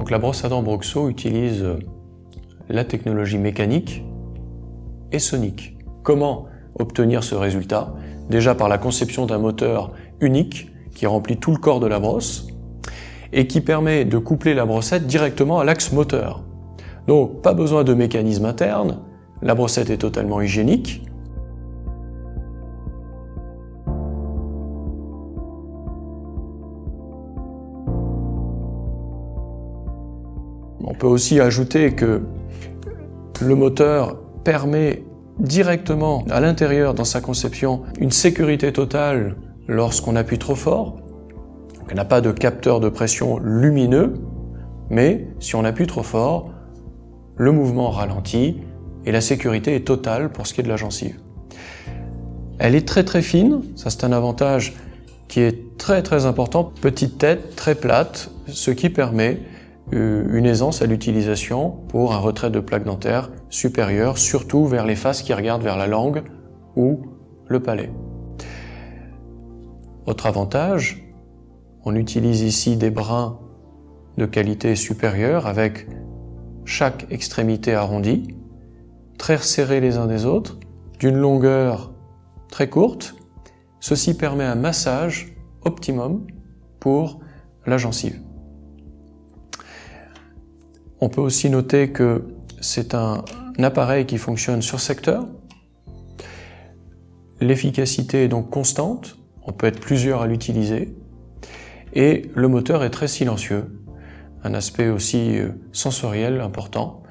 Donc la brosse à dents Broxo utilise la technologie mécanique et sonique. Comment obtenir ce résultat? Déjà par la conception d'un moteur unique qui remplit tout le corps de la brosse et qui permet de coupler la brossette directement à l'axe moteur. Donc pas besoin de mécanisme interne, la brossette est totalement hygiénique. On peut aussi ajouter que le moteur permet directement à l'intérieur, dans sa conception, une sécurité totale lorsqu'on appuie trop fort. Il n'a pas de capteur de pression lumineux, mais si on appuie trop fort, le mouvement ralentit et la sécurité est totale pour ce qui est de la gencive. Elle est très fine, ça c'est un avantage qui est très important. Petite tête, très plate, ce qui permet une aisance à l'utilisation pour un retrait de plaque dentaire supérieure, surtout vers les faces qui regardent vers la langue ou le palais. Autre avantage, on utilise ici des brins de qualité supérieure avec chaque extrémité arrondie, très resserrés les uns des autres, d'une longueur très courte. Ceci permet un massage optimum pour la gencive. On peut aussi noter que c'est un appareil qui fonctionne sur secteur. L'efficacité est donc constante, on peut être plusieurs à l'utiliser, et le moteur est très silencieux, un aspect aussi sensoriel important.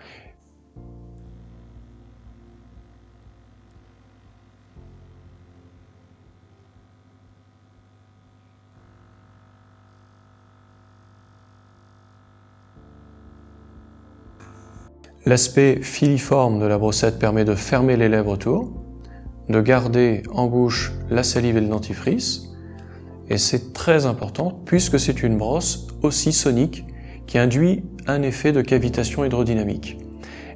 L'aspect filiforme de la brossette permet de fermer les lèvres autour, de garder en bouche la salive et le dentifrice, et c'est très important puisque c'est une brosse aussi sonique qui induit un effet de cavitation hydrodynamique.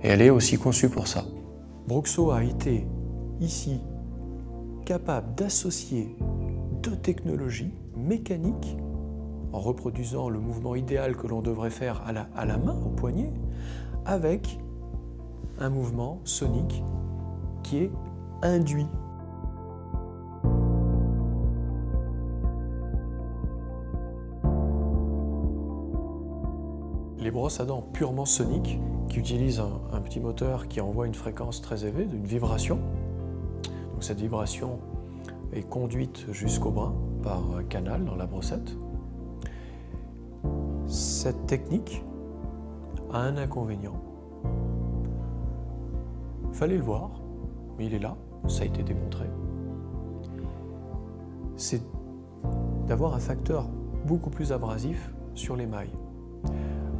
Et elle est aussi conçue pour ça. Broxo a été ici capable d'associer deux technologies mécaniques en reproduisant le mouvement idéal que l'on devrait faire à la main, au poignet, avec un mouvement sonique qui est induit. Les brosses à dents purement soniques, qui utilisent un petit moteur qui envoie une fréquence très élevée, une vibration. Donc cette vibration est conduite jusqu'au brin par un canal dans la brossette. Cette technique a un inconvénient. Il fallait le voir, mais il est là, ça a été démontré. C'est d'avoir un facteur beaucoup plus abrasif sur l'émail.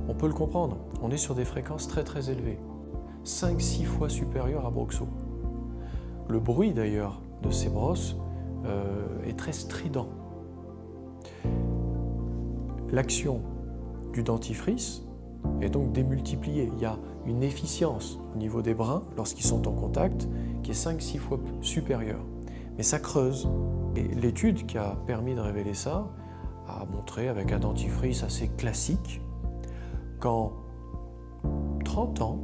On peut le comprendre, on est sur des fréquences très élevées, 5-6 fois supérieures à Broxo. Le bruit d'ailleurs de ces brosses est très strident. L'action du dentifrice est donc démultipliée. Il y a une efficience au niveau des brins lorsqu'ils sont en contact qui est 5-6 fois supérieure. Mais ça creuse. Et l'étude qui a permis de révéler ça a montré avec un dentifrice assez classique qu'en 30 ans,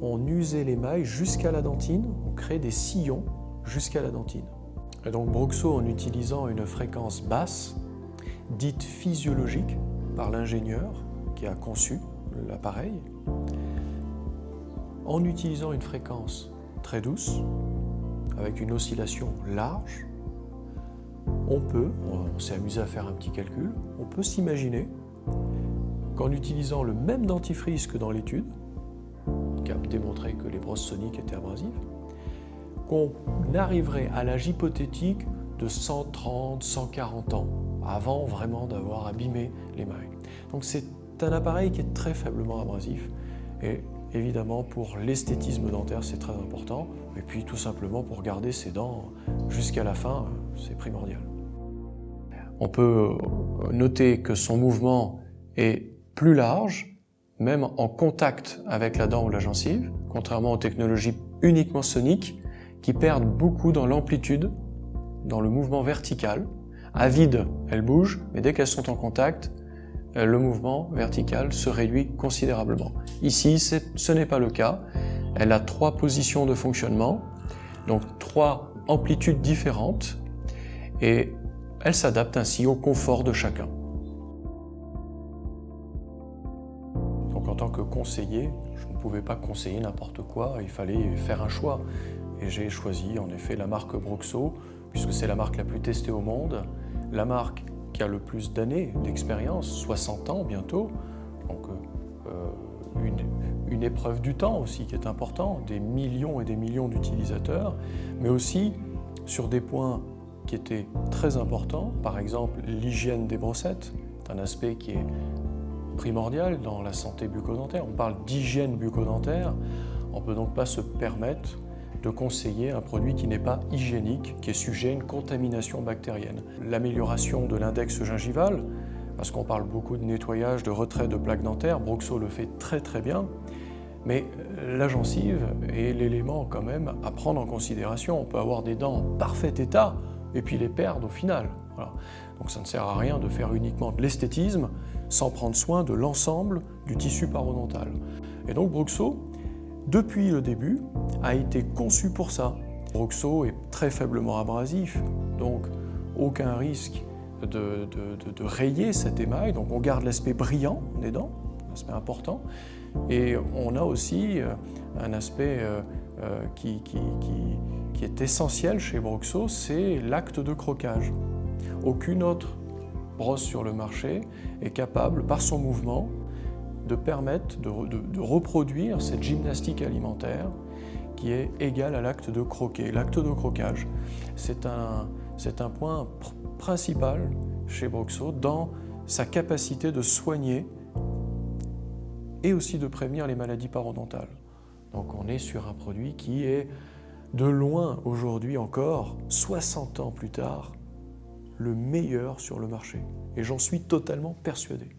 on usait l'émail jusqu'à la dentine, on crée des sillons jusqu'à la dentine. Et donc Broxo, en utilisant une fréquence basse, dite physiologique par l'ingénieur qui a conçu l'appareil, en utilisant une fréquence très douce, avec une oscillation large, on s'est amusé à faire un petit calcul, on peut s'imaginer qu'en utilisant le même dentifrice que dans l'étude, qui a démontré que les brosses soniques étaient abrasives, qu'on arriverait à l'âge hypothétique de 130, 140 ans, avant vraiment d'avoir abîmé l'émail. Donc c'est un appareil qui est très faiblement abrasif, et évidemment pour l'esthétisme dentaire c'est très important, et puis tout simplement pour garder ses dents jusqu'à la fin, c'est primordial. On peut noter que son mouvement est plus large, même en contact avec la dent ou la gencive, contrairement aux technologies uniquement soniques qui perdent beaucoup dans l'amplitude, dans le mouvement vertical. À vide, elles bougent, mais dès qu'elles sont en contact, le mouvement vertical se réduit considérablement. Ici, ce n'est pas le cas. Elle a 3 positions de fonctionnement, donc 3 amplitudes différentes, et elle s'adapte ainsi au confort de chacun. Donc en tant que conseiller, je ne pouvais pas conseiller n'importe quoi, il fallait faire un choix. Et j'ai choisi en effet la marque Broxo, puisque c'est la marque la plus testée au monde, la marque qui a le plus d'années d'expérience, 60 ans bientôt, donc une épreuve du temps aussi qui est important, des millions et des millions d'utilisateurs, mais aussi sur des points qui étaient très importants, par exemple l'hygiène des brossettes, c'est un aspect qui est primordial dans la santé bucco-dentaire. On parle d'hygiène bucco-dentaire, on ne peut donc pas se permettre de conseiller un produit qui n'est pas hygiénique, qui est sujet à une contamination bactérienne. L'amélioration de l'index gingival, parce qu'on parle beaucoup de nettoyage, de retrait de plaques dentaires, Broxo le fait très très bien, mais la gencive est l'élément quand même à prendre en considération. On peut avoir des dents en parfait état et puis les perdre au final. Voilà. Donc ça ne sert à rien de faire uniquement de l'esthétisme sans prendre soin de l'ensemble du tissu parodontal. Et donc Broxo, depuis le début, a été conçu pour ça. Broxo est très faiblement abrasif, donc aucun risque de rayer cet émail, donc on garde l'aspect brillant des dents, un aspect important, et on a aussi un aspect qui est essentiel chez Broxo, c'est l'acte de croquage. Aucune autre brosse sur le marché est capable, par son mouvement, de permettre de reproduire cette gymnastique alimentaire qui est égale à l'acte de croquer. L'acte de croquage, c'est un point principal chez Broxo dans sa capacité de soigner et aussi de prévenir les maladies parodontales. Donc on est sur un produit qui est de loin aujourd'hui encore, 60 ans plus tard, le meilleur sur le marché. Et j'en suis totalement persuadé.